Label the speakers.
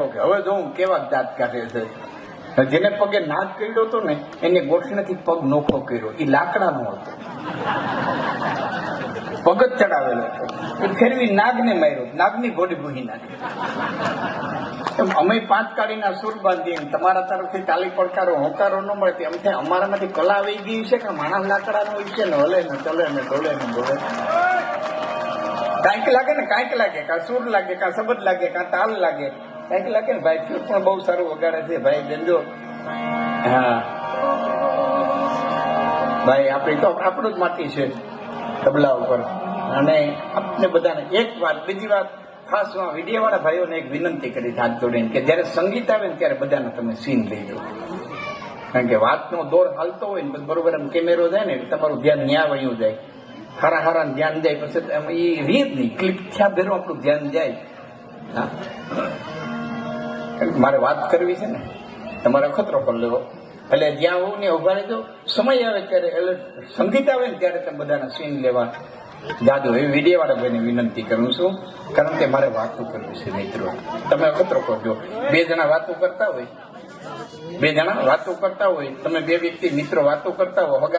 Speaker 1: હવે જો હું કેવા દાંત કાઢે છે. જેને પગે નાગ કર્યો હતો ને એને ગોઠણેથી પગ નોખો કર્યો. એ લાકડાનો હતો, પગ જ ચડાવેલો હતો. એ ફેરવી નાગને માર્યો, નાગની ગોડી ભૂહી નાખી. અમે 5 કાળીના સુર બાંધીએ, તમારા તરફથી તાલી પડકારો હોકારો ન મળે. એમ થાય અમારામાંથી કલા આવી ગઈ છે કે માણસ લાકડાનો હોય છે ને હલે ને ચલે ને ડોલે ને ડોલે. કાંઈક લાગે ને કાંઈક લાગે, કાં સુર લાગે, કાં શબ્દ લાગે, કાં તાલ લાગે, કાંઈક લાગે ને. ભાઈ ફ્યુઝ પણ બહુ સારું વગાડે છે ભાઈ ગંજો. હા ભાઈ આપણી તો આપણું જ માટી છે તબલા ઉપર. અને આપણે બધાને એક વાત, બીજી વાત ખાસ વિડીયો વાળા ભાઈઓને એક વિનંતી કરી હાથ જોડીને કે જયારે સંગીત આવે ને ત્યારે બધાને તમે સીન લઈ લો. કારણ કે વાતનો દોર હાલતો હોય ને બરોબર એમ કેમેરો જાય ને તમારું ધ્યાન ન્યા વયું જાય, હારા હારા ધ્યાન જાય. પછી એ રીત નહીં, ક્લિપ થયા ભેરું આપણું ધ્યાન જાય. હા મારે વાત કરવી છે ને, તમારે અખતરો કરી લેવો. એટલે જ્યાં હોવું ને ઉભા રહેજો. સમય આવે ત્યારે, એટલે સંગીત આવે ને ત્યારે તમે બધાના સીન લેવા જાજો. એવી વિડીયો વાળા ભાઈને વિનંતી કરું છું. કારણ કે મારે વાતો કરવી છે મિત્રો. તમે અખતરો કરજો. 2 જણા વાતો કરતા હોય, 2 જણા વાતો કરતા હોય, તમે 2 વ્યક્તિ મિત્રો વાતો કરતા હોય,